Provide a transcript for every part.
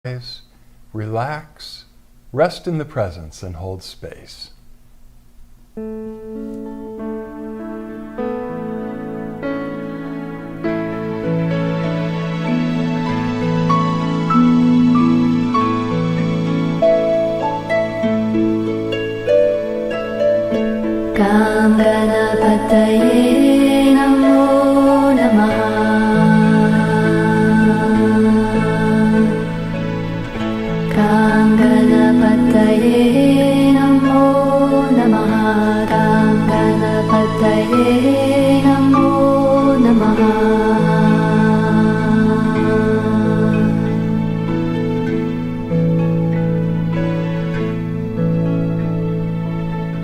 eyes, relax, rest in the presence and hold space. Ganapataye Namo Namaha. Ganapataye Namo Namaha. Ganapataye Namo Namaha.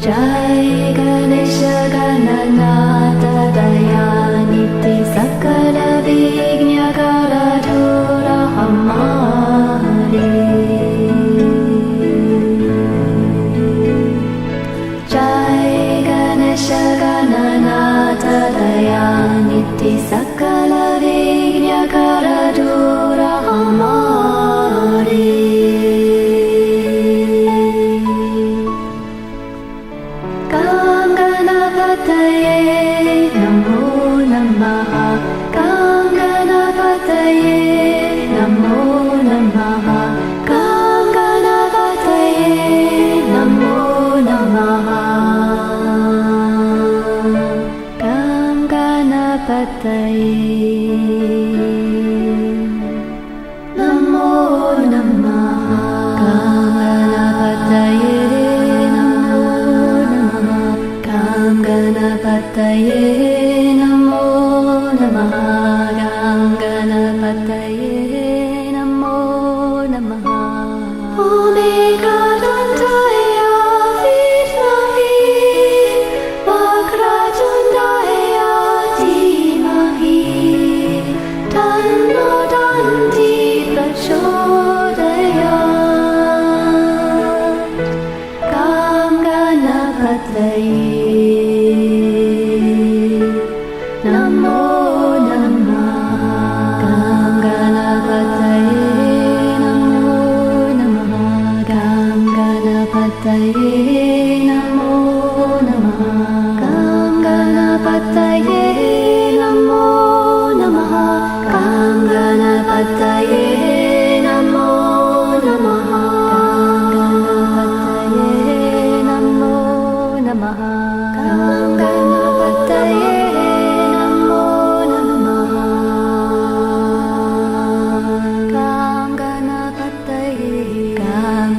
Jai Ganesha Gananatha Dayaniti Sakala Vigna Karadura Hamare. Jai Ganesha Gananatha Dayaniti Sakala Vigna Karadura Hamare. Ganapataye Namo Namaha. Ganapataye Namo Namaha. Ganapataye Namo Namaha. Ganapataye Namo Namaha. Ganapataye Namo Namaha. Ganapataye Namo Namaha. Omega Dantaya Vidmahi Vakrajundaya Dhimahi Tanno Danti Prachodayat. Ganapataye Namo Namaha. Ganapataye Namo Namaha. Ganapataye Namo Namaha. Ganapataye Namo Namaha. Ganapataye Namo Namaha. Ganapataye Namo Namaha. Ganapataye Namo Namaha.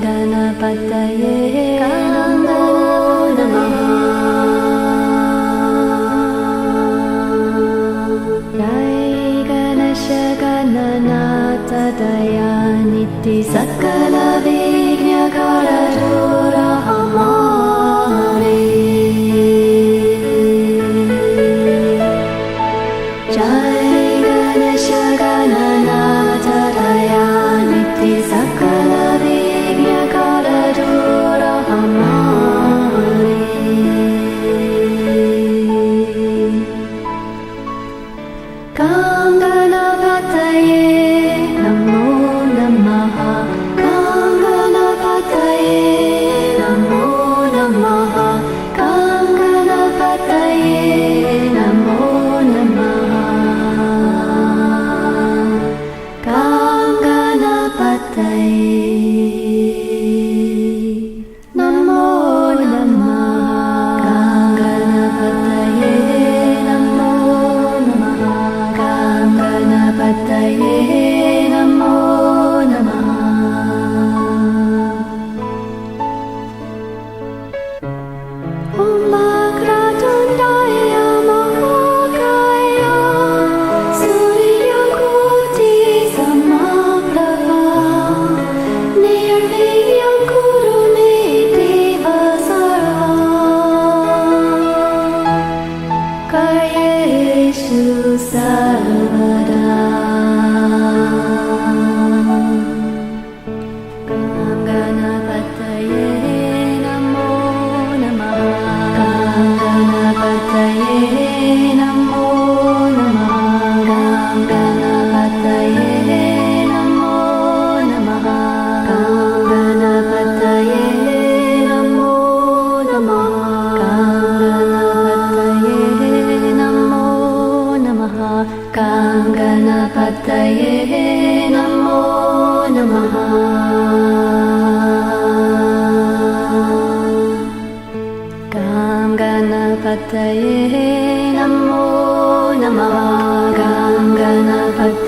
Ganapataye Namo Namaha. Jai Ganesha Gananatha Dayaniti Sakala Vigna Karadura Hamare. Jai Ganesha Gananatha Dayaniti Sakala Vigna Karadura Hamare. Ganapataye Namo Namaha. Ganapataye Namo Namaha. Ganapataye Namo Namaha. Ganapataye Namo Namaha. Ganapataye Namo Namaha. Ganapataye Namo Namaha. Om Vakratundaya Mahakaya Surya Koti Samaprabha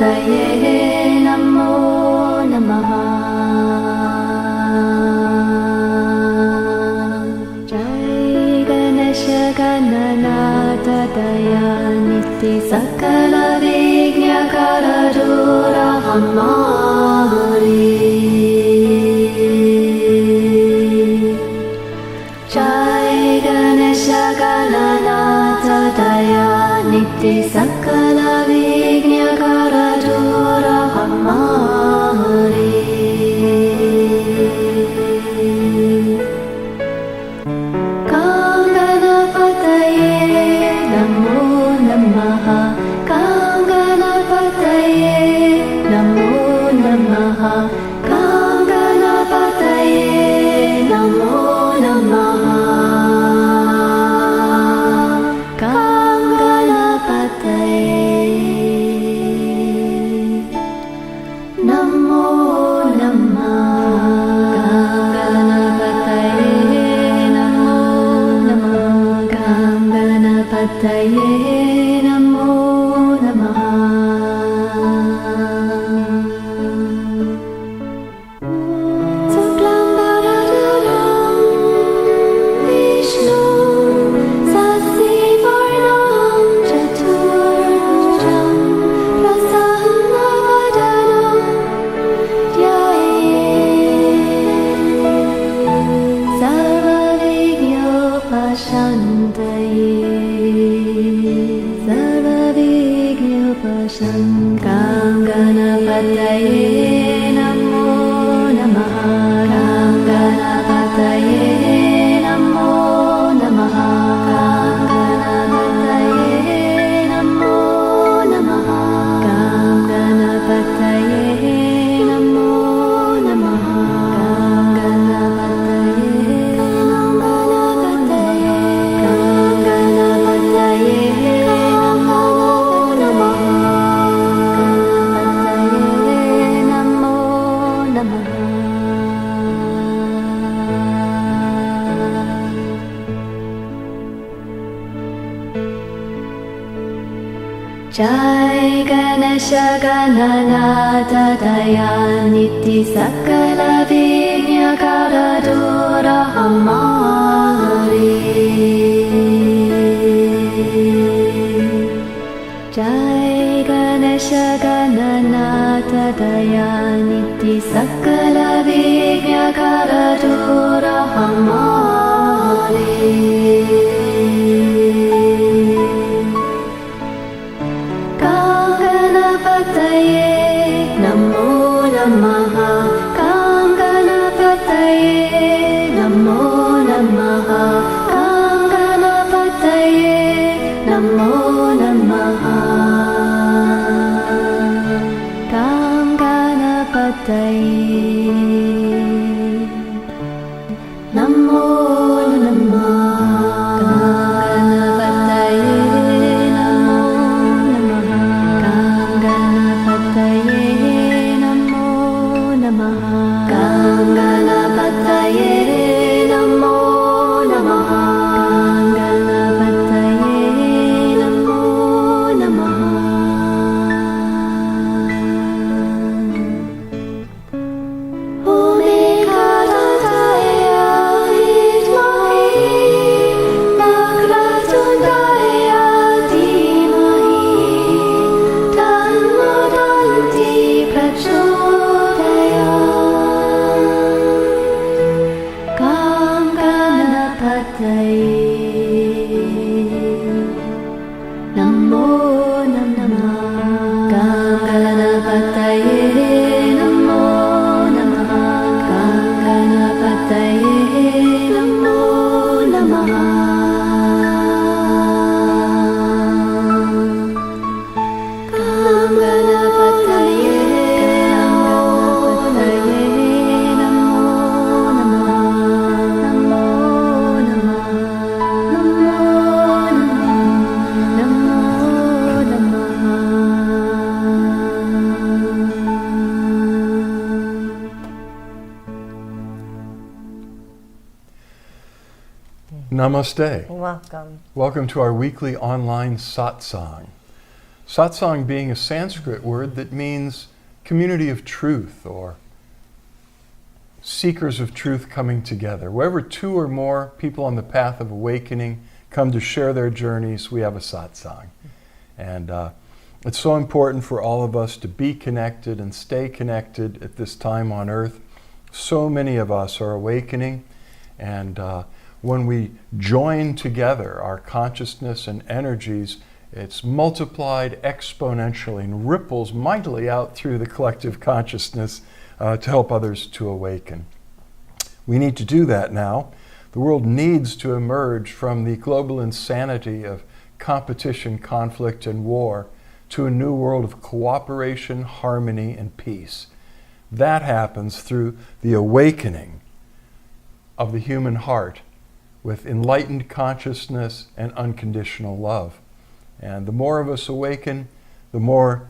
Pataye Namo Namaha. Jai Ganesha Gananatha Dayaniti Sakala Vigna Karadura Hamari. Jai Ganesha Gananatha Dayaniti Sakala Vigna Karadura Hamari. Kanganapataye Namo Namaha. Kanganapataye Namo Namaha. Kanganapataye Namo Namaha. Kanganapataye Namo Namaha. Kanganapataye Namo Namaha. Suklambaradharam Vishnu Sasivarnam Chaturvujam Prasannavadaram Dhyaye Sarvavignopashantaye. Kanganapataye Namo Namaha. Kanganapataye Namo Namaha. Kanganapataye Namo Namaha. Kanganapataye Namo Namaha. Kanganapataye Namo Namaha. Kanganapataye Namo Namaha. Namo Namaha. Jai Ganesha Gananatha Dayaniti Sakala Vigna Karadura Hamari. Jai Ganesha Gananatha Dayaniti Sakala Vigna Karadura Hamari. Kanganapataye Namo Namaha. Kanganapataye Namo Namaha. Kanganapataye Namo Namaha. Kanganapataye Namo Namaha. Kanganapataye Namo Namaha. Kanganapataye Namo Namaha. Kanganapataye Namo Namaha. Om Ekadantaya Vidmahi Vakratundaya Dhimahi Tanno Danti Prachodayat. Kanganapataye Namo Namaha. Kanganapataye Namo Namaha. Kanganapataye Namo Namaha. Kanganapataye Namo Namaha. Namo Namaha. Namo Namaha. Namo Namaha. Namaste. Welcome. Welcome to our weekly online Satsang. Satsang being a Sanskrit word that means community of truth or seekers of truth coming together. Wherever two or more people on the path of awakening come to share their journeys, we have a satsang. And it's so important for all of us to be connected and stay connected at this time on earth. So many of us are awakening, and when we join together our consciousness and energies, it's multiplied exponentially and ripples mightily out through the collective consciousness to help others to awaken. We need to do that now. The world needs to emerge from the global insanity of competition, conflict, and war to a new world of cooperation, harmony, and peace. That happens through the awakening of the human heart with enlightened consciousness and unconditional love. And the more of us awaken, the more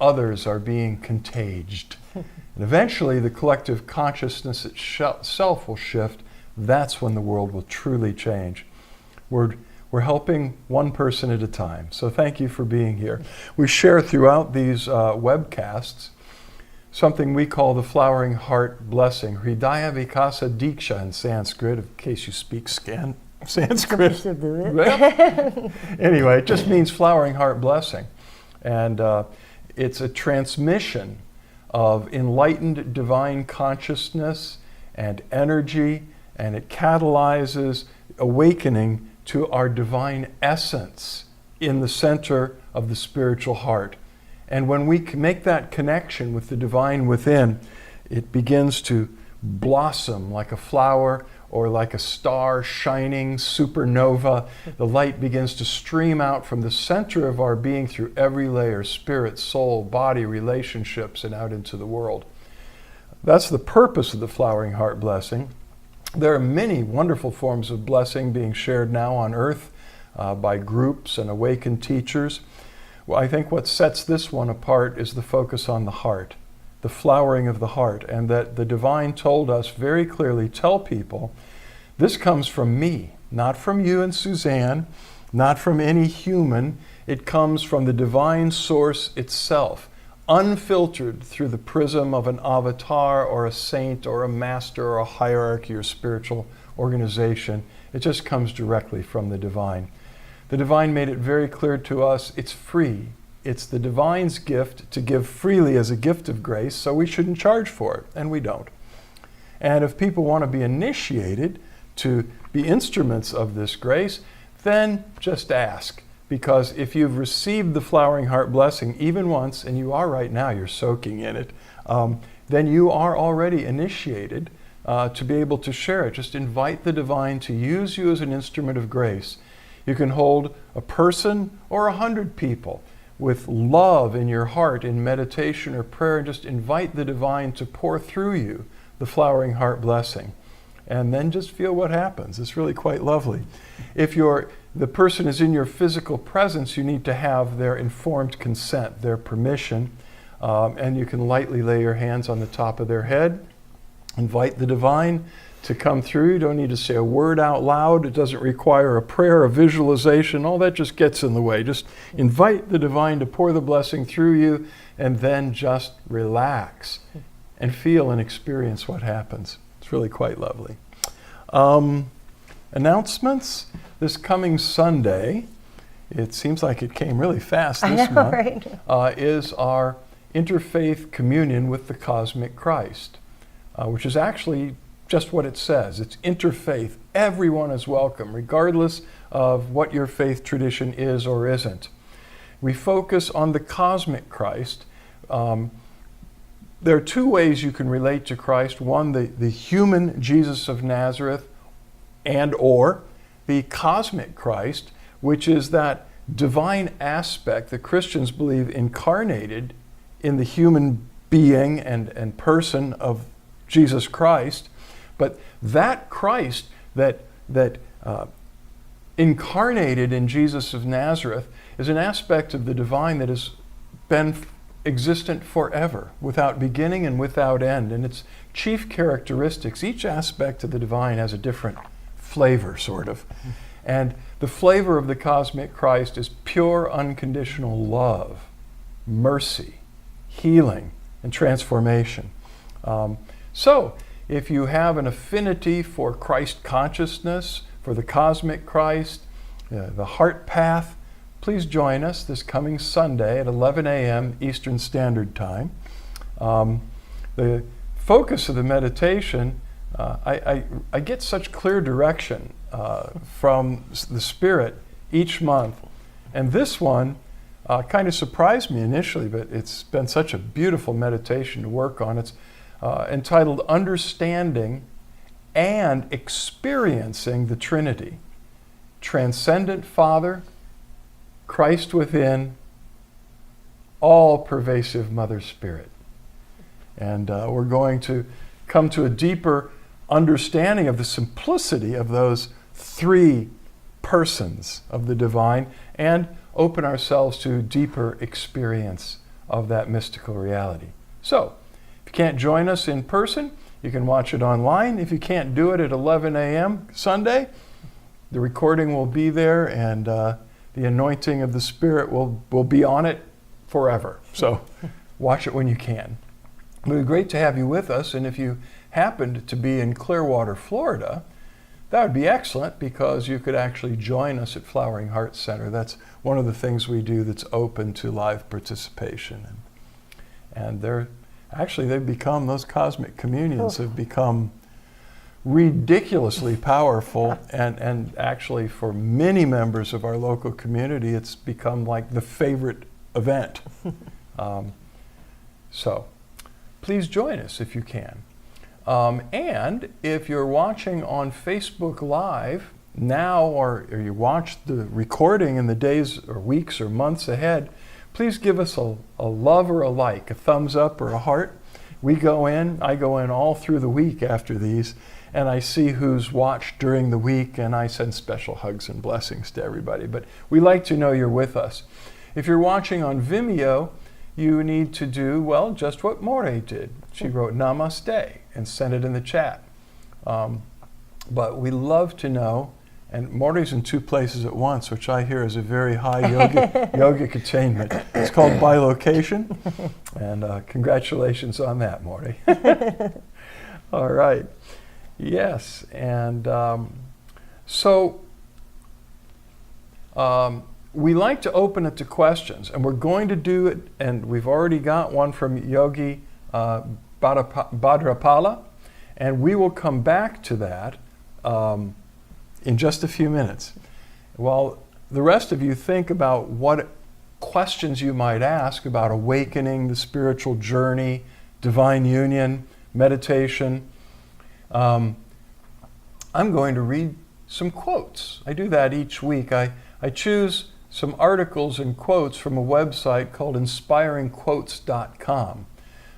others are being contaged. And eventually the collective consciousness itself will shift. That's when the world will truly change. We're helping one person at a time. So thank you for being here. We share throughout these webcasts something we call the Flowering Heart Blessing. Hridaya, Vikasa, Diksha in Sanskrit, in case you speak Sanskrit. Anyway, it just means Flowering Heart Blessing. And it's a transmission of enlightened divine consciousness and energy, and it catalyzes awakening to our divine essence in the center of the spiritual heart. And when we make that connection with the divine within, it begins to blossom like a flower or like a star shining supernova. The light begins to stream out from the center of our being through every layer, spirit, soul, body, relationships, and out into the world. That's the purpose of the Flowering Heart Blessing. There are many wonderful forms of blessing being shared now on earth by groups and awakened teachers. Well, I think what sets this one apart is the focus on the heart, the flowering of the heart, and that the divine told us very clearly, tell people, this comes from me, not from you and Suzanne, not from any human. It comes from the divine source itself, unfiltered through the prism of an avatar or a saint or a master or a hierarchy or spiritual organization. It just comes directly from the divine. The divine made it very clear to us, it's free. It's the divine's gift to give freely as a gift of grace, so we shouldn't charge for it, and we don't. And if people want to be initiated to be instruments of this grace, then just ask. Because if you've received the Flowering Heart Blessing even once, and you are right now, you're soaking in it, then you are already initiated to be able to share it. Just invite the divine to use you as an instrument of grace. You can hold a person or 100 people with love in your heart in meditation or prayer, and just invite the divine to pour through you the Flowering Heart Blessing. And then just feel what happens. It's really quite lovely. If the person is in your physical presence, you need to have their informed consent, their permission, and you can lightly lay your hands on the top of their head, invite the divine to come through. You don't need to say a word out loud. It doesn't require a prayer, a visualization. All that just gets in the way. Just invite the divine to pour the blessing through you, and then just relax and feel and experience what happens. It's really quite lovely. Announcements. This coming Sunday, it seems like it came really fast this month, right? Is our interfaith communion with the Cosmic Christ, which is actually just what it says. It's interfaith. Everyone is welcome, regardless of what your faith tradition is or isn't. We focus on the cosmic Christ. There are two ways you can relate to Christ. One, the human Jesus of Nazareth, and or the cosmic Christ, which is that divine aspect that Christians believe incarnated in the human being and person of Jesus Christ. But that Christ that incarnated in Jesus of Nazareth is an aspect of the divine that has been existent forever, without beginning and without end. And its chief characteristics, each aspect of the divine has a different flavor, sort of. And The flavor of the cosmic Christ is pure, unconditional love, mercy, healing, and transformation. So, if you have an affinity for Christ consciousness, for the cosmic Christ, the heart path, please join us this coming Sunday at 11 a.m. Eastern Standard Time. The focus of the meditation, I get such clear direction from the Spirit each month. And this one kind of surprised me initially, but it's been such a beautiful meditation to work on. It's entitled Understanding and Experiencing the Trinity. Transcendent Father, Christ within, all-pervasive Mother Spirit. And we're going to come to a deeper understanding of the simplicity of those three persons of the divine and open ourselves to deeper experience of that mystical reality. So, if you can't join us in person, you can watch it online. If you can't do it at 11 a.m. Sunday, the recording will be there, and the anointing of the Spirit will be on it forever. So watch it when you can. It would be great to have you with us, and if you happened to be in Clearwater, Florida, that would be excellent because you could actually join us at Flowering Heart Center. That's one of the things we do that's open to live participation. And they've become, those cosmic communions have become ridiculously powerful, and actually for many members of our local community, it's become like the favorite event. So please join us if you can. And if you're watching on Facebook Live now, or you watch the recording in the days or weeks or months ahead, please give us a love or a like, a thumbs up or a heart. I go in all through the week after these, and I see who's watched during the week, and I send special hugs and blessings to everybody. But we like to know you're with us. If you're watching on Vimeo, you need to do, well, just what More did. She wrote Namaste and sent it in the chat. But we love to know, and Morty's in two places at once, which I hear is a very high yogic attainment. It's called bilocation, and congratulations on that, Morty. All right. Yes, and we like to open it to questions, and we're going to do it, and we've already got one from Yogi Bhadrapala, and we will come back to that in just a few minutes. While the rest of you think about what questions you might ask about awakening, the spiritual journey, divine union, meditation, I'm going to read some quotes. I do that each week. I choose some articles and quotes from a website called inspiringquotes.com.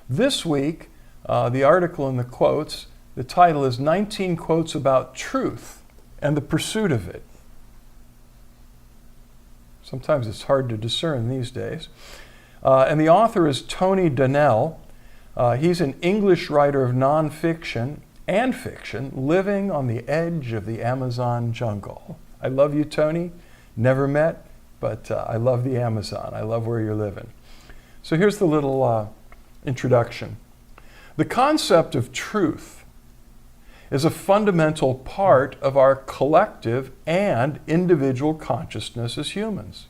This week, the article and the quotes, the title is 19 Quotes About Truth and the Pursuit of It. Sometimes it's hard to discern these days. And the author is Tony Donnell. He's an English writer of nonfiction and fiction living on the edge of the Amazon jungle. I love you, Tony. Never met, but I love the Amazon. I love where you're living. So here's the little introduction. The concept of truth is a fundamental part of our collective and individual consciousness as humans.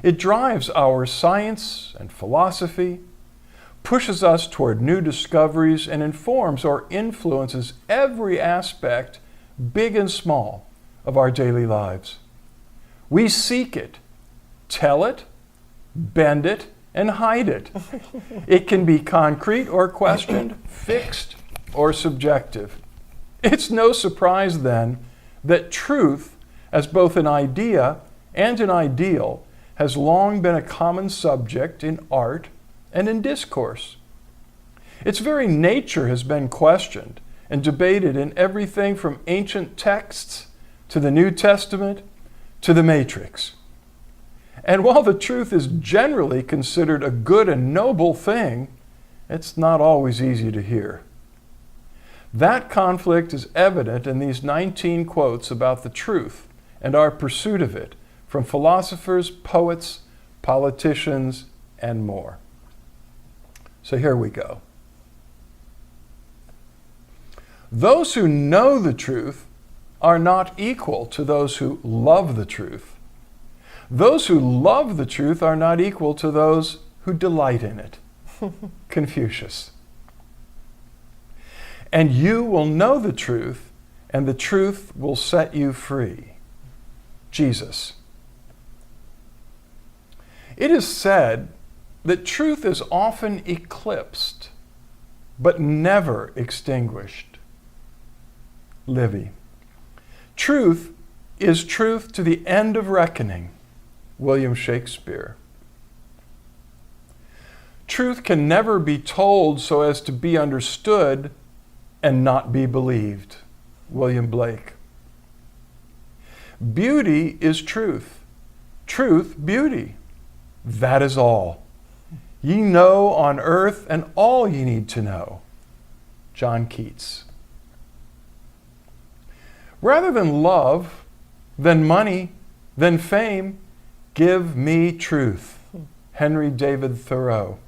It drives our science and philosophy, pushes us toward new discoveries, and informs or influences every aspect, big and small, of our daily lives. We seek it, tell it, bend it, and hide it. It can be concrete or questioned, fixed or subjective. It's no surprise then that truth, as both an idea and an ideal, has long been a common subject in art and in discourse. Its very nature has been questioned and debated in everything from ancient texts to the New Testament to the Matrix. And while the truth is generally considered a good and noble thing, it's not always easy to hear. That conflict is evident in these 19 quotes about the truth and our pursuit of it from philosophers, poets, politicians, and more. So here we go. Those who know the truth are not equal to those who love the truth. Those who love the truth are not equal to those who delight in it. Confucius. And you will know the truth, and the truth will set you free. Jesus. It is said that truth is often eclipsed, but never extinguished. Livy. Truth is truth to the end of reckoning. William Shakespeare. Truth can never be told so as to be understood and not be believed. William Blake. Beauty is truth. Truth, beauty. That is all. Ye know on earth and all ye need to know. John Keats. Rather than love, than money, than fame, give me truth. Henry David Thoreau.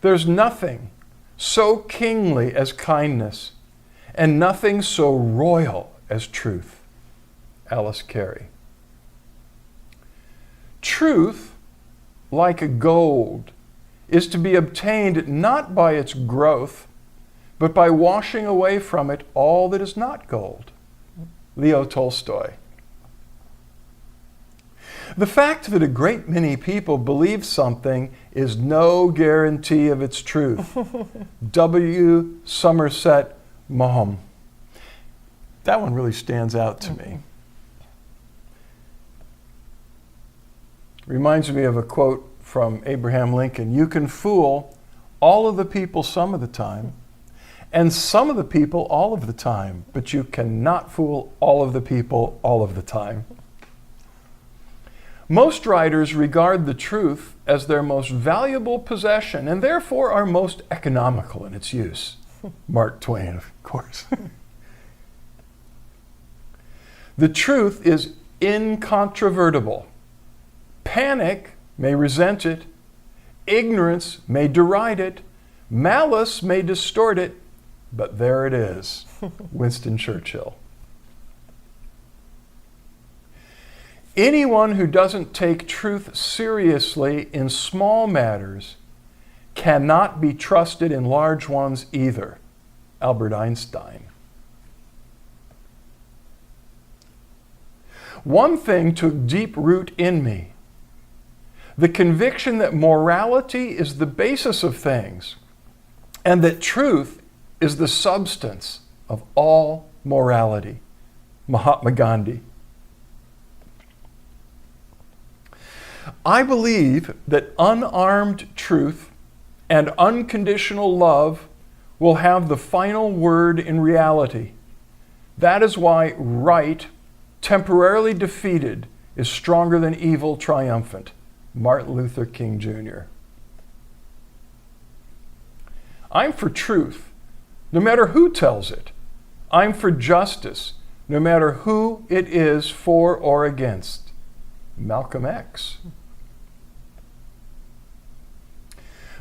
There's nothing so kingly as kindness, and nothing so royal as truth. Alice Carey. Truth, like gold, is to be obtained not by its growth, but by washing away from it all that is not gold. Leo Tolstoy. The fact that a great many people believe something is no guarantee of its truth. W. Somerset Maugham. That one really stands out to me. Reminds me of a quote from Abraham Lincoln. You can fool all of the people some of the time, and some of the people all of the time, but you cannot fool all of the people all of the time. Most writers regard the truth as their most valuable possession and therefore are most economical in its use. Mark Twain, of course. The truth is incontrovertible. Panic may resent it, ignorance may deride it, malice may distort it, but there it is. Winston Churchill. Anyone who doesn't take truth seriously in small matters cannot be trusted in large ones either. Albert Einstein. One thing took deep root in me. The conviction that morality is the basis of things and that truth is the substance of all morality. Mahatma Gandhi. I believe that unarmed truth and unconditional love will have the final word in reality. That is why right, temporarily defeated, is stronger than evil triumphant. Martin Luther King Jr. I'm for truth, no matter who tells it. I'm for justice, no matter who it is for or against. Malcolm X.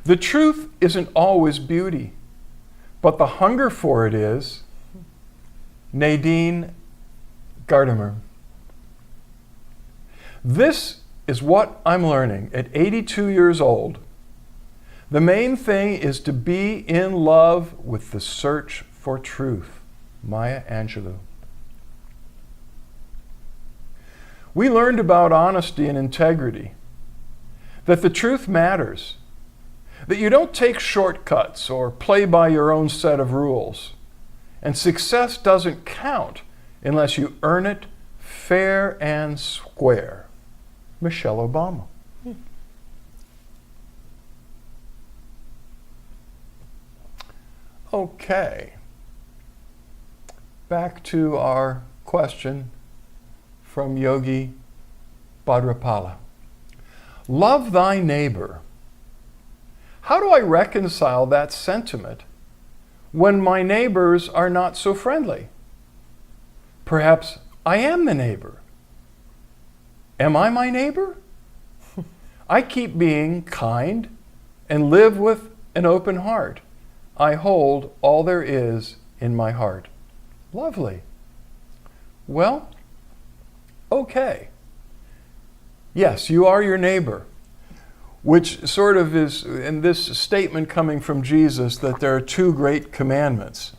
The truth isn't always beauty, but the hunger for it is. Nadine Gardner. This is what I'm learning at 82 years old. The main thing is to be in love with the search for truth. Maya Angelou. We learned about honesty and integrity, that the truth matters, that you don't take shortcuts or play by your own set of rules, and success doesn't count unless you earn it fair and square. Michelle Obama. Okay. Back to our question from Yogi Bhadrapala. Love thy neighbor. How do I reconcile that sentiment when my neighbors are not so friendly? Perhaps I am the neighbor. Am I my neighbor? I keep being kind and live with an open heart. I hold all there is in my heart. Lovely. Well, okay. Yes, you are your neighbor, which sort of is, in this statement coming from Jesus, that there are two great commandments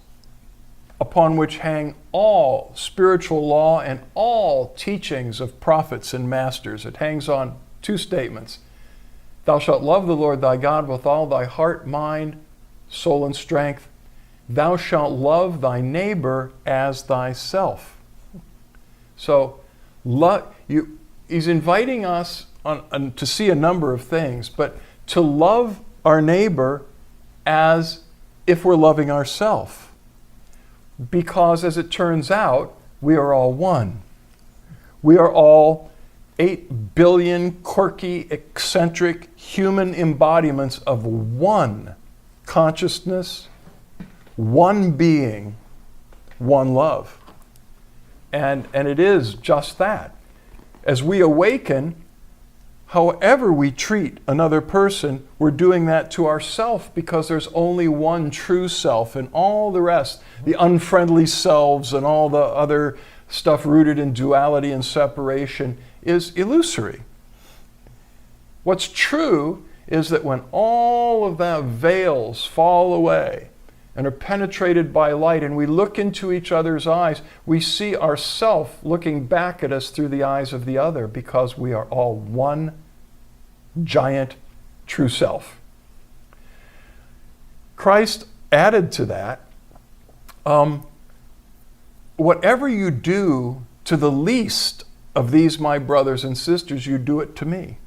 upon which hang all spiritual law and all teachings of prophets and masters. It hangs on two statements. Thou shalt love the Lord thy God with all thy heart, mind, soul, and strength. Thou shalt love thy neighbor as thyself. So he's inviting us to see a number of things, but to love our neighbor as if we're loving ourselves. Because as it turns out, we are all one. We are all 8 billion quirky, eccentric human embodiments of one consciousness, one being, one love. And it is just that. As we awaken, however we treat another person, we're doing that to ourselves, because there's only one true self, and all the rest, the unfriendly selves and all the other stuff rooted in duality and separation, is illusory. What's true is that when all of the veils fall away and are penetrated by light, and we look into each other's eyes, we see ourself looking back at us through the eyes of the other, because we are all one giant true self. Christ added to that, whatever you do to the least of these my brothers and sisters, you do it to me.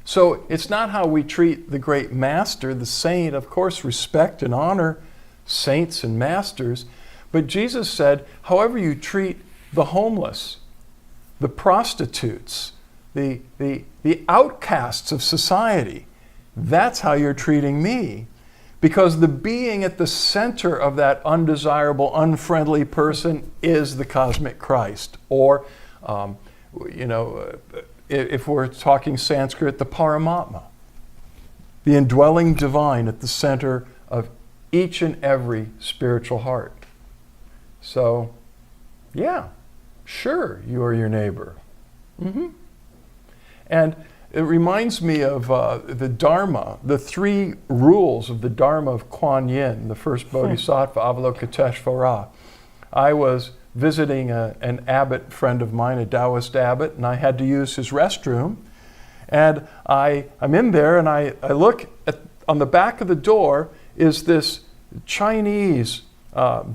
So it's not how we treat the great master, the saint. Of course, respect and honor saints and masters. But Jesus said, however you treat the homeless, the prostitutes, the outcasts of society, that's how you're treating me. Because the being at the center of that undesirable, unfriendly person is the cosmic Christ. Or, if we're talking Sanskrit, the Paramatma, the indwelling divine at the center of each and every spiritual heart. So, yeah, sure, you are your neighbor. Mm-hmm. And it reminds me of the Dharma, the 3 rules of the Dharma of Kuan Yin, the first Bodhisattva, Avalokiteshvara. I was visiting an abbot friend of mine, a Taoist abbot, and I had to use his restroom. And I'm in there, and I look on the back of the door is this Chinese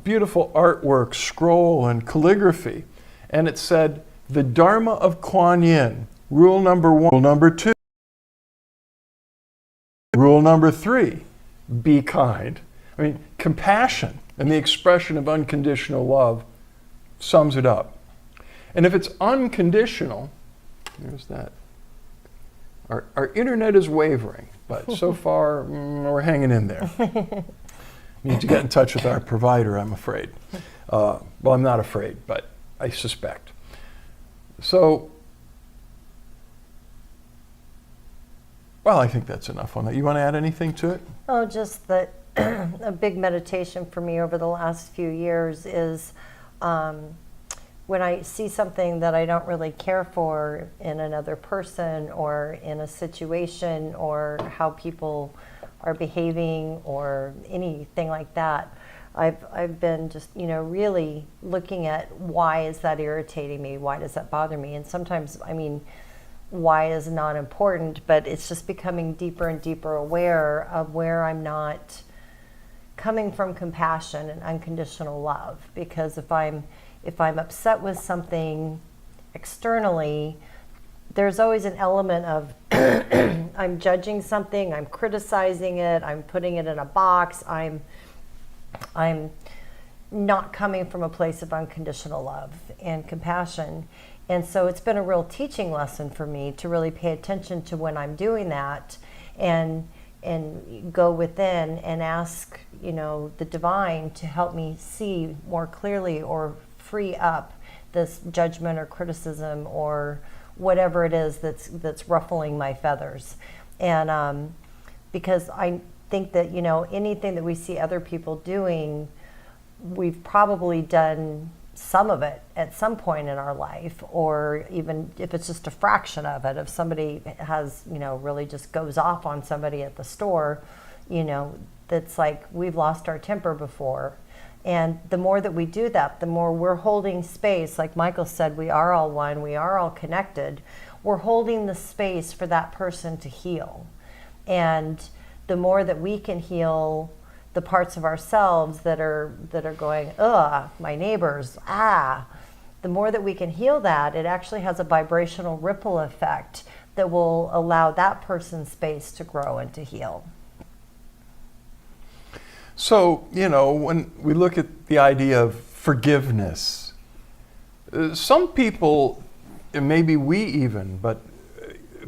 beautiful artwork, scroll, and calligraphy. And it said, the Dharma of Kuan Yin, rule number 1, rule number 2, rule number 3, be kind. I mean, compassion and the expression of unconditional love sums it up. And if it's unconditional, there's that. Our internet is wavering, but so far we're hanging in there. Need to get in touch with our provider, I'm afraid. Well, I'm not afraid, but I suspect. So, well, I think that's enough on that. You want to add anything to it? Oh, just that a big meditation for me over the last few years is when I see something that I don't really care for in another person or in a situation or how people are behaving or anything like that, I've been just, really looking at why is that irritating me? Why does that bother me? And sometimes, why is not important, but it's just becoming deeper and deeper aware of where I'm not coming from compassion and unconditional love. Because if I'm upset with something externally, there's always an element of I'm judging something, I'm criticizing it, I'm putting it in a box, I'm not coming from a place of unconditional love and compassion. And so it's been a real teaching lesson for me to really pay attention to when I'm doing that and go within and ask, the divine to help me see more clearly or free up this judgment or criticism or whatever it is that's ruffling my feathers. And because I think that, anything that we see other people doing, we've probably done some of it at some point in our life, or even if it's just a fraction of it. If somebody has, really just goes off on somebody at the store, that's like we've lost our temper before. And the more that we do that, the more we're holding space. Like Michael said, we are all one, we are all connected. We're holding the space for that person to heal. And the more that we can heal the parts of ourselves that are going, ugh, my neighbors, the more that we can heal that, it actually has a vibrational ripple effect that will allow that person's space to grow and to heal. So, when we look at the idea of forgiveness, some people, and maybe we even, but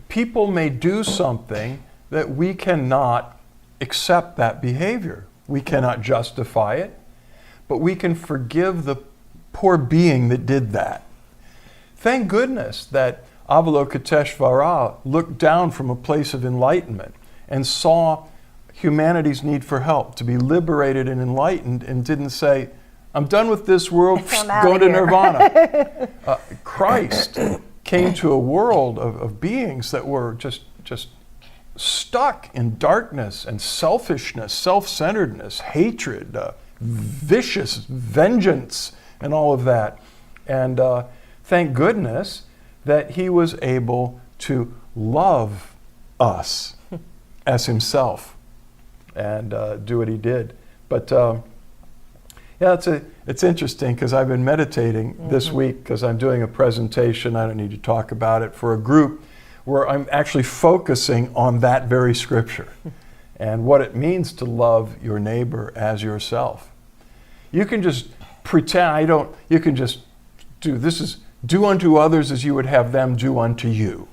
people may do something that we cannot accept that behavior. We cannot justify it, but we can forgive the poor being that did that. Thank goodness that Avalokiteshvara looked down from a place of enlightenment and saw humanity's need for help, to be liberated and enlightened, and didn't say, I'm done with this world, go to nirvana. Christ came to a world of beings that were just stuck in darkness and selfishness, self-centeredness, hatred, vicious vengeance, and all of that. And thank goodness that he was able to love us as himself and do what he did. But it's interesting because I've been meditating this week because I'm doing a presentation, I don't need to talk about it, for a group where I'm actually focusing on that very scripture and what it means to love your neighbor as yourself. You can just pretend, you can just do unto others as you would have them do unto you.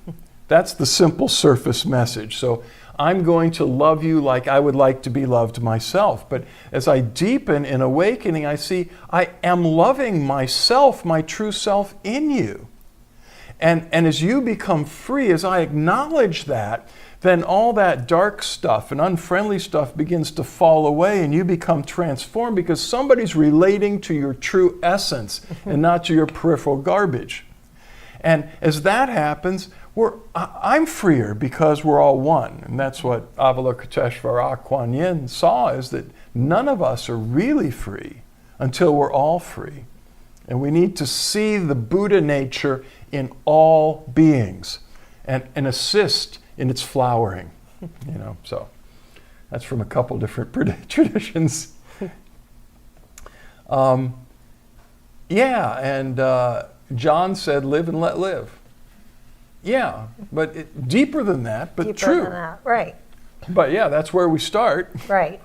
That's the simple surface message. So I'm going to love you like I would like to be loved myself. But as I deepen in awakening, I see I am loving myself, my true self in you. And as you become free, as I acknowledge that, then all that dark stuff and unfriendly stuff begins to fall away and you become transformed because somebody's relating to your true essence and not to your peripheral garbage. And as that happens, I'm freer because we're all one. And that's what Avalokiteshvara Kuan Yin saw, is that none of us are really free until we're all free. And we need to see the Buddha nature in all beings and assist in its flowering. So that's from a couple different traditions. And John said, live and let live. Yeah, but deeper than that, but deeper true. Than that. Right. But yeah, that's where we start. Right.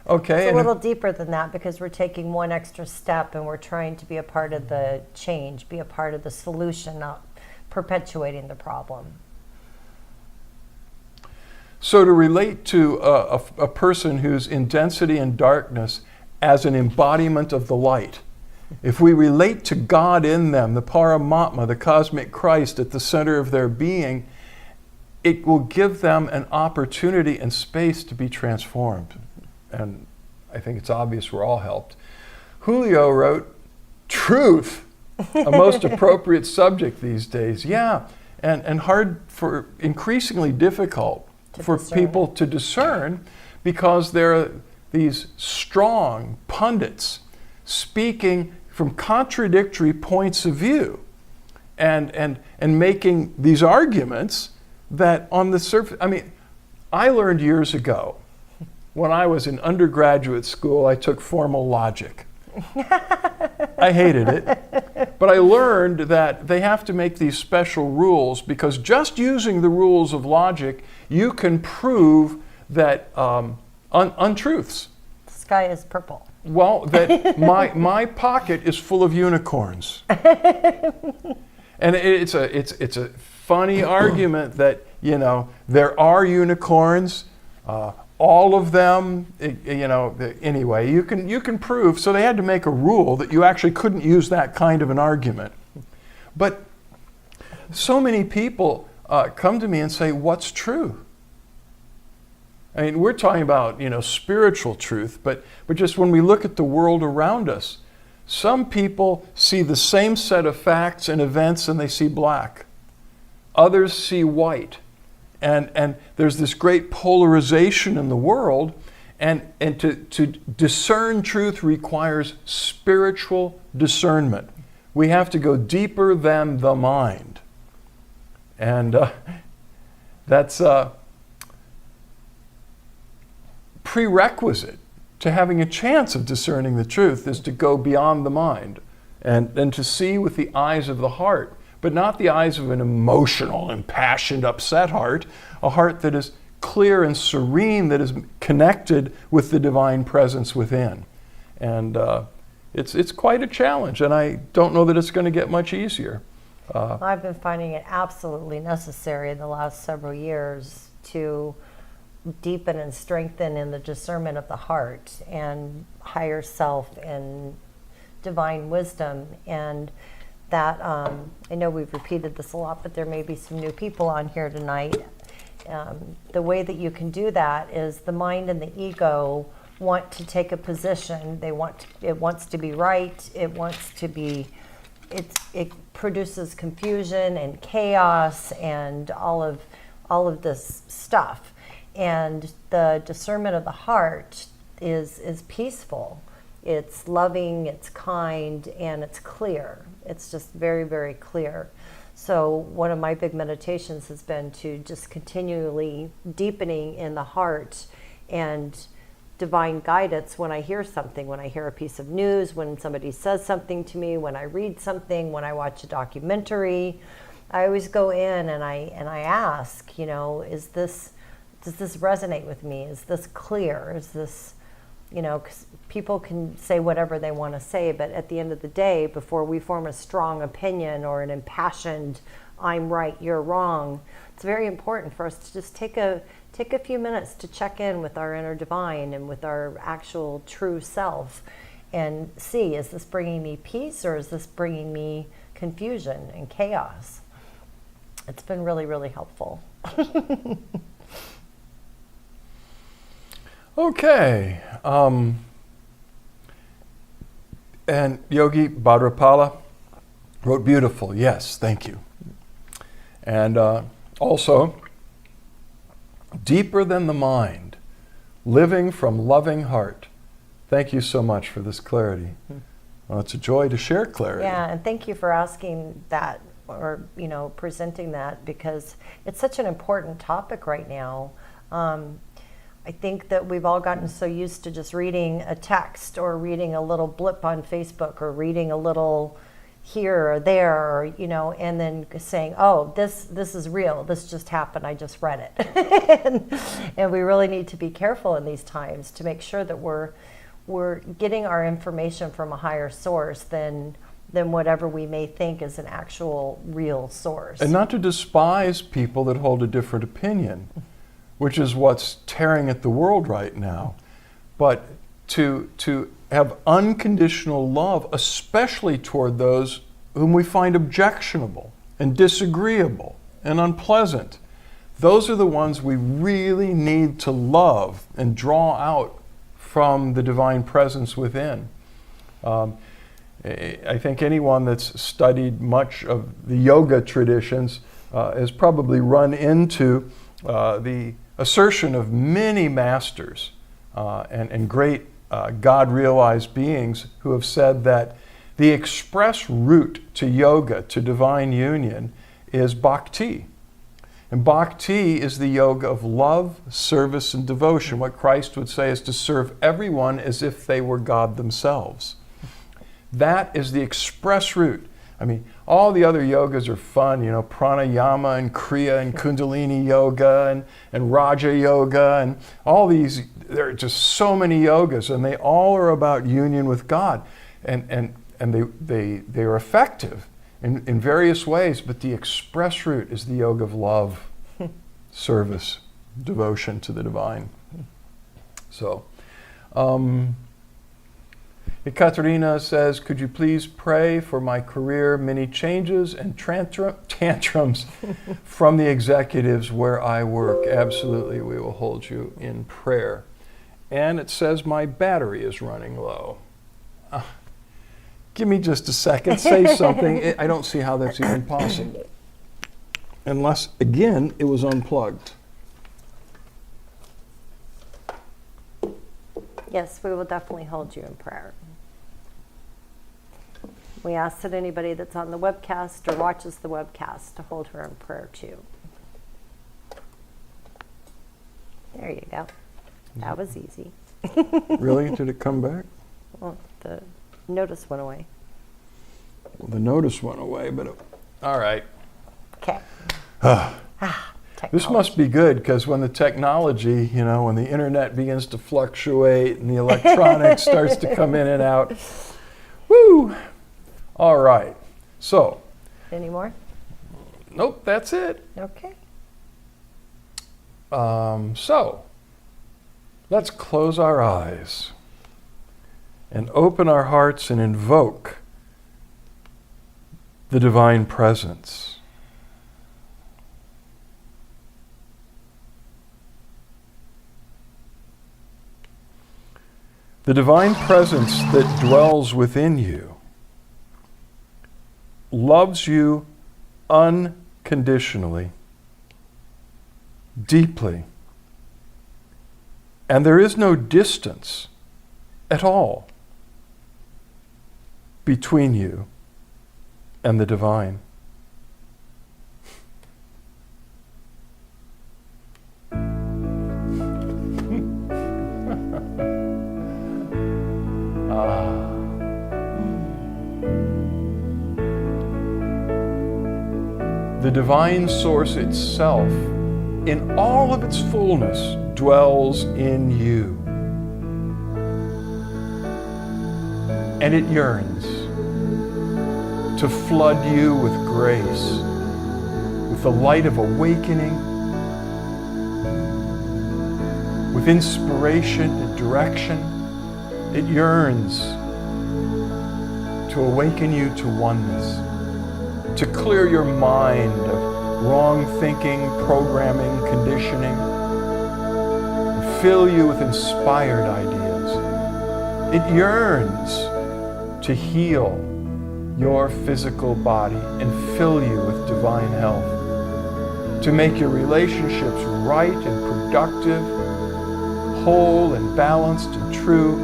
Okay. It's a little deeper than that because we're taking one extra step and we're trying to be a part of the change, be a part of the solution, not perpetuating the problem. So to relate to a person who's in density and darkness as an embodiment of the light, if we relate to God in them, the Paramatma, the cosmic Christ at the center of their being, it will give them an opportunity and space to be transformed. And I think it's obvious we're all helped. Julio wrote, truth, a most appropriate subject these days. Yeah, and increasingly difficult for people to discern because there are these strong pundits speaking from contradictory points of view and making these arguments that on the surface, I learned years ago, when I was in undergraduate school, I took formal logic. I hated it, but I learned that they have to make these special rules because just using the rules of logic, you can prove that untruths. The sky is purple. Well, that my pocket is full of unicorns, and it's a funny argument that there are unicorns. all of them, anyway, you can prove. So they had to make a rule that you actually couldn't use that kind of an argument. But so many people come to me and say, what's true? I mean, we're talking about, spiritual truth, but just when we look at the world around us, some people see the same set of facts and events and they see black. Others see white. And there's this great polarization in the world, and to discern truth requires spiritual discernment. We have to go deeper than the mind. And that's a prerequisite to having a chance of discerning the truth, is to go beyond the mind and to see with the eyes of the heart, but not the eyes of an emotional, impassioned, upset heart, a heart that is clear and serene, that is connected with the divine presence within. And it's quite a challenge, and I don't know that it's going to get much easier. I've been finding it absolutely necessary in the last several years to deepen and strengthen in the discernment of the heart and higher self and divine wisdom. And that, I know we've repeated this a lot, but there may be some new people on here tonight. The way that you can do that is the mind and the ego want to take a position. It wants to be right. It produces confusion and chaos and all of this stuff. And the discernment of the heart is peaceful. It's loving, it's kind, and it's clear. It's just very, very clear. So one of my big meditations has been to just continually deepening in the heart and divine guidance when I hear something, when I hear a piece of news, when somebody says something to me, when I read something, when I watch a documentary. I always go in and I ask, does this resonate with me? Is this clear? Is this, 'cause people can say whatever they want to say, but at the end of the day, before we form a strong opinion or an impassioned, I'm right, you're wrong, it's very important for us to just take a few minutes to check in with our inner divine and with our actual true self and see, is this bringing me peace or is this bringing me confusion and chaos? It's been really, really helpful. Okay. And Yogi Bhadrapala wrote beautiful. Yes, thank you. And also, deeper than the mind, living from loving heart. Thank you so much for this clarity. Well, it's a joy to share clarity. Yeah, and thank you for asking that or, presenting that, because it's such an important topic right now. I think that we've all gotten so used to just reading a text or reading a little blip on Facebook or reading a little here or there, or, and then saying, oh, this is real. This just happened. I just read it. and we really need to be careful in these times to make sure that we're getting our information from a higher source than whatever we may think is an actual real source. And not to despise people that hold a different opinion, which is what's tearing at the world right now, but to have unconditional love, especially toward those whom we find objectionable and disagreeable and unpleasant. Those are the ones we really need to love and draw out from the divine presence within. I think anyone that's studied much of the yoga traditions has probably run into the assertion of many masters and great God-realized beings who have said that the express route to yoga, to divine union, is bhakti. And bhakti is the yoga of love, service, and devotion. What Christ would say is to serve everyone as if they were God themselves. That is the express route. I mean, all the other yogas are fun, pranayama and kriya and kundalini yoga and raja yoga and all these. There are just so many yogas, and they all are about union with God. And they are effective in various ways, but the express route is the yoga of love, service, devotion to the divine. So, Ekaterina says, could you please pray for my career many changes and tantrums from the executives where I work? Absolutely, we will hold you in prayer. And it says my battery is running low. Give me just a second, say something. I don't see how that's even possible. Unless, again, it was unplugged. Yes, we will definitely hold you in prayer. We ask that anybody that's on the webcast or watches the webcast to hold her in prayer too. There you go. That was easy. Really? Did it come back? Well, the notice went away. Well, the notice went away, but all right. Okay. This must be good, because when the technology, when the internet begins to fluctuate and the electronics starts to come in and out, woo! All right. So. Any more? Nope, that's it. Okay. So, let's close our eyes and open our hearts and invoke the divine presence. The divine presence that dwells within you loves you unconditionally, deeply, and there is no distance at all between you and the divine. The divine source itself, in all of its fullness, dwells in you. And it yearns to flood you with grace, with the light of awakening, with inspiration and direction. It yearns to awaken you to oneness, to clear your mind of wrong thinking, programming, conditioning, and fill you with inspired ideas. It yearns to heal your physical body and fill you with divine health, to make your relationships right and productive, whole and balanced and true,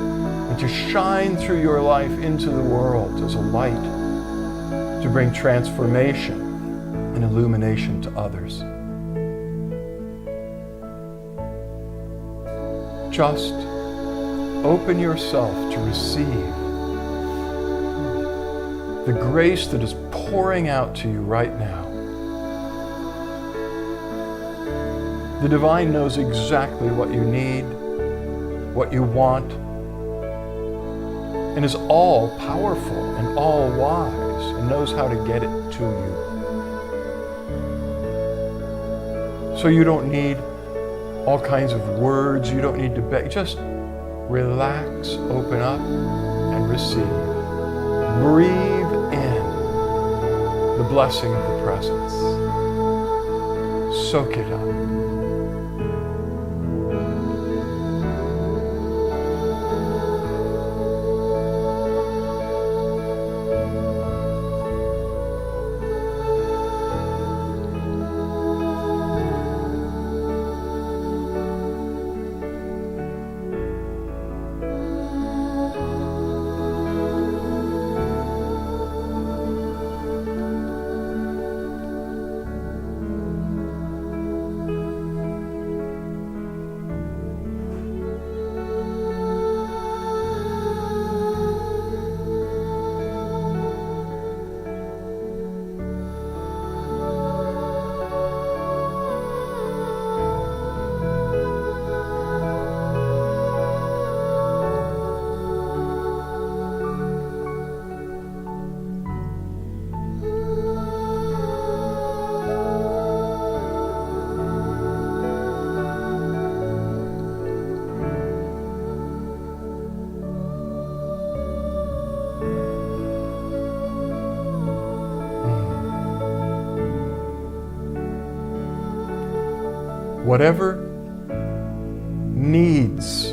and to shine through your life into the world as a light, to bring transformation and illumination to others. Just open yourself to receive the grace that is pouring out to you right now. The divine knows exactly what you need, what you want, and is all powerful and all wise and knows how to get it to you. So you don't need all kinds of words, you don't need to beg. Just relax, open up, and receive. Breathe in the blessing of the presence. Soak it up. Whatever needs,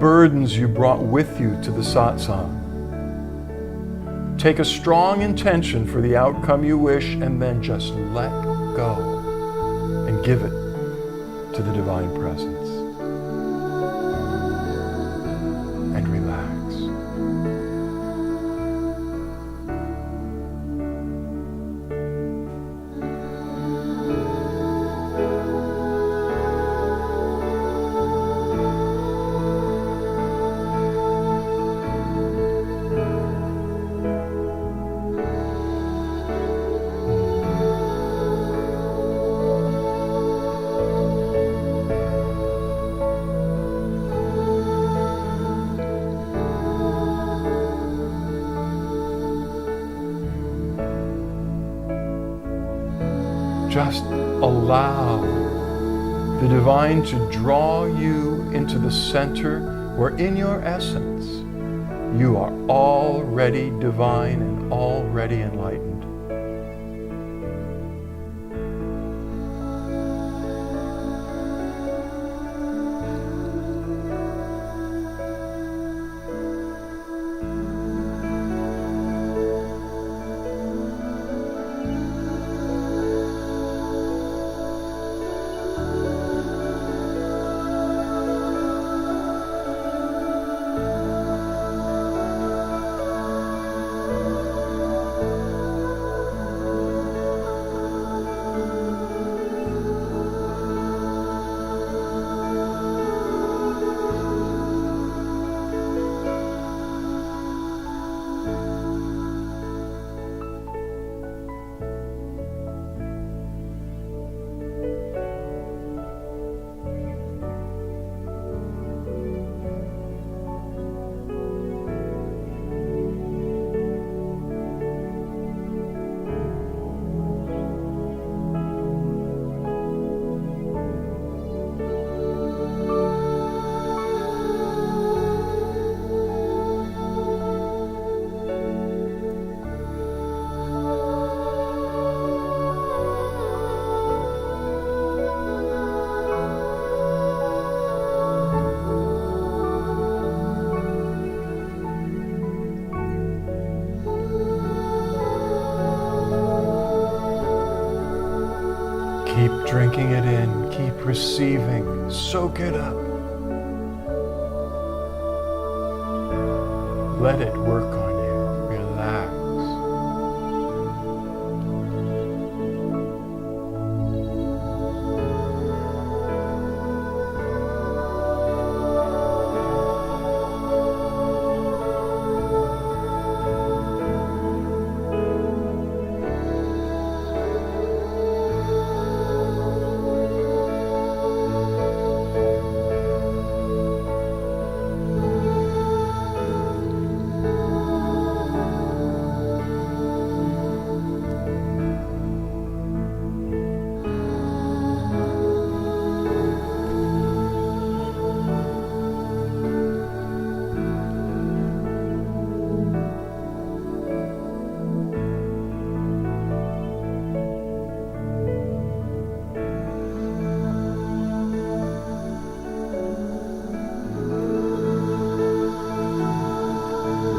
burdens you brought with you to the satsang, take a strong intention for the outcome you wish and then just let go and give it to the Divine Presence. And relax. Just allow the divine to draw you into the center where in your essence you are already divine and already enlightened. Keep drinking it in, keep receiving, soak it up. Let it work on you, relax.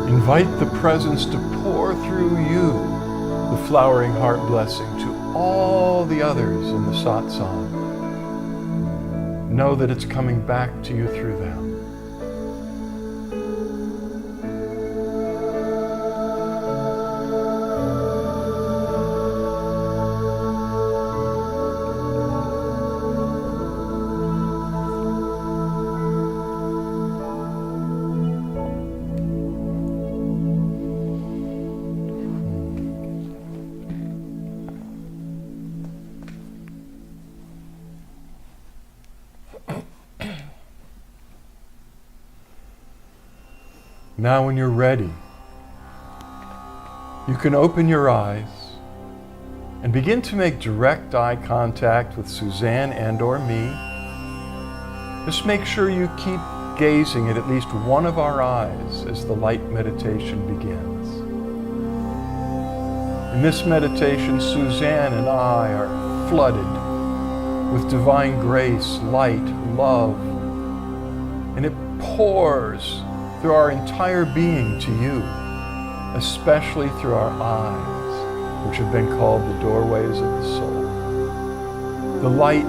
Invite the presence to pour through you the flowering heart blessing to all the others in the satsang. Know that it's coming back to you through them. Now when you're ready, you can open your eyes and begin to make direct eye contact with Suzanne and or me. Just make sure you keep gazing at least one of our eyes as the light meditation begins. In this meditation, Suzanne and I are flooded with divine grace, light, love, and it pours through our entire being to you, especially through our eyes, which have been called the doorways of the soul. The light,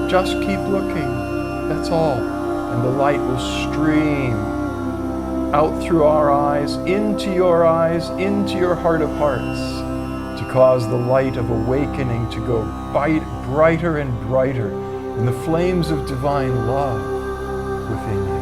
just keep looking, that's all, and the light will stream out through our eyes, into your heart of hearts, to cause the light of awakening to go brighter and brighter in the flames of divine love within you.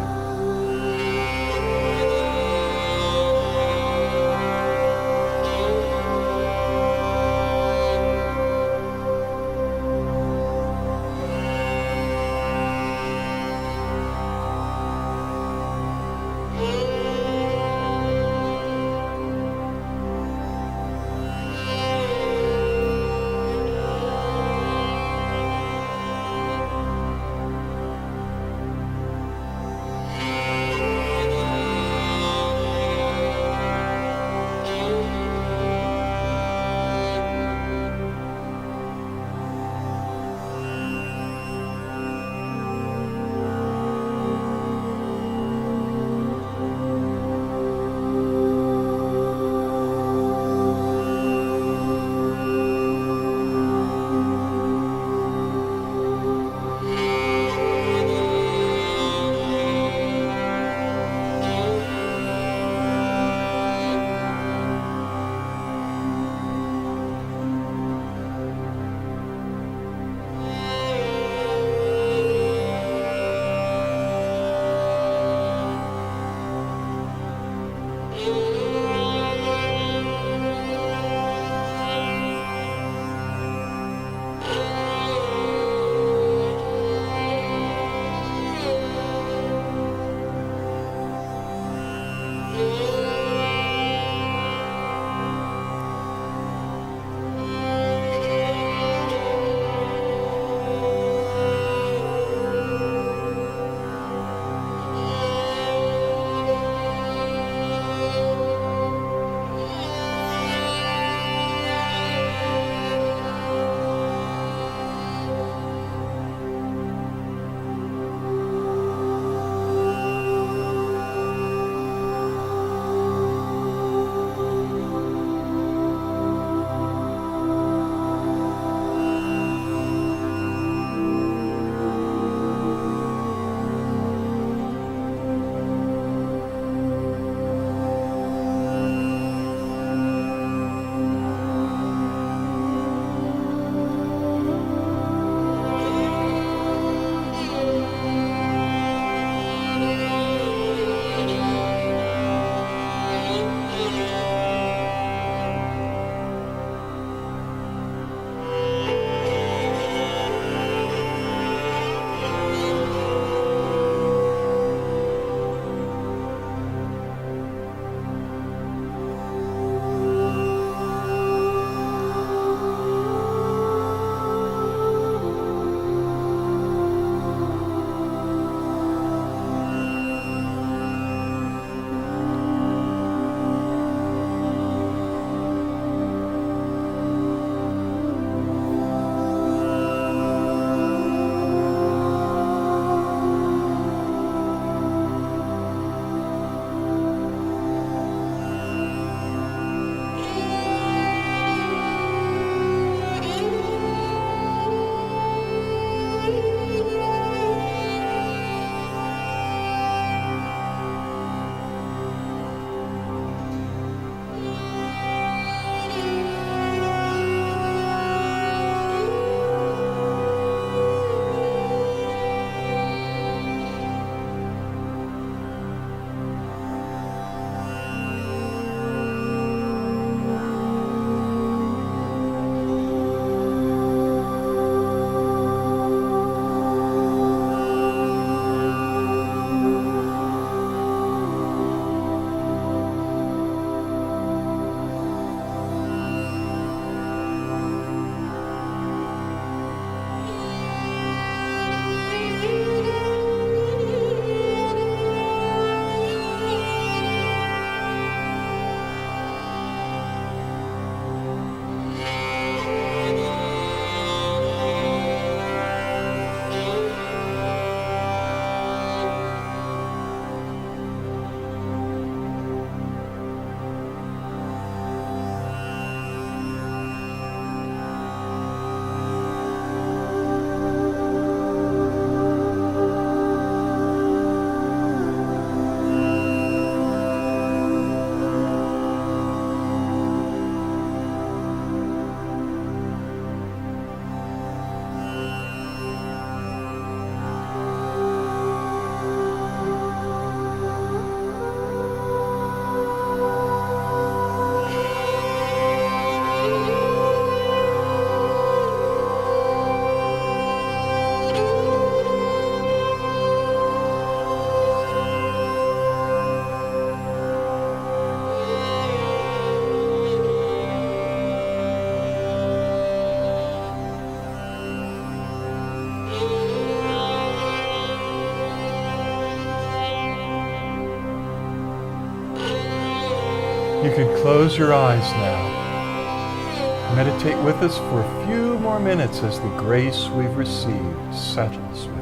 You can close your eyes now. Meditate with us for a few more minutes as the grace we've received settles within.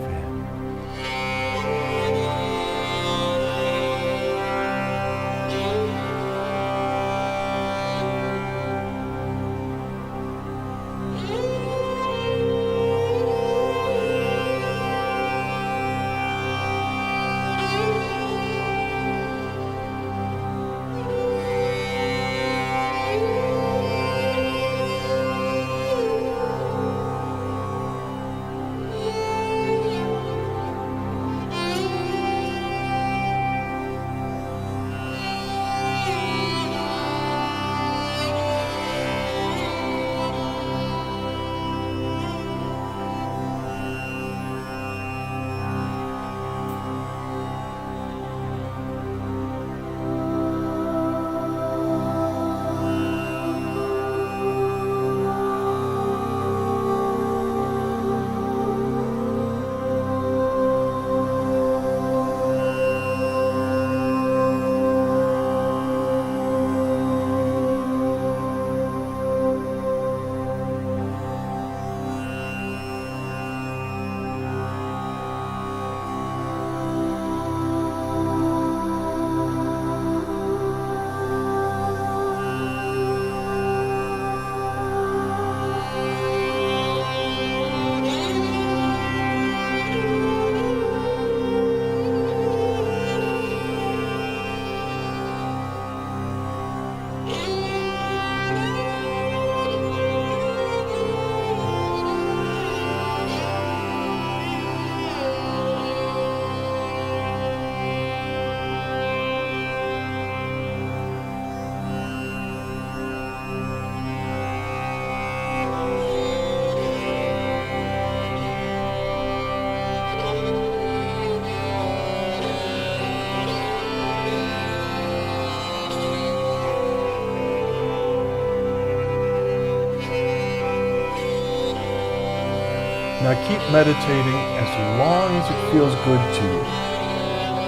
Now keep meditating as long as it feels good to you,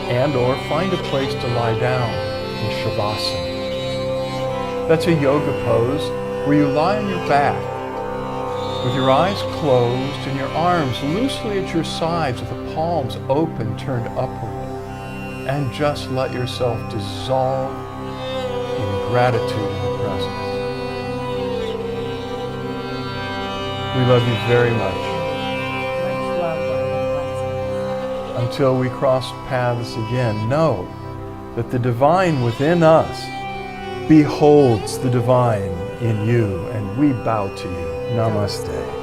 and or find a place to lie down in Shavasana. That's a yoga pose where you lie on your back with your eyes closed and your arms loosely at your sides with the palms open, turned upward, and just let yourself dissolve in gratitude in the presence. We love you very much. Until we cross paths again, know that the divine within us beholds the divine in you, and we bow to you. Namaste.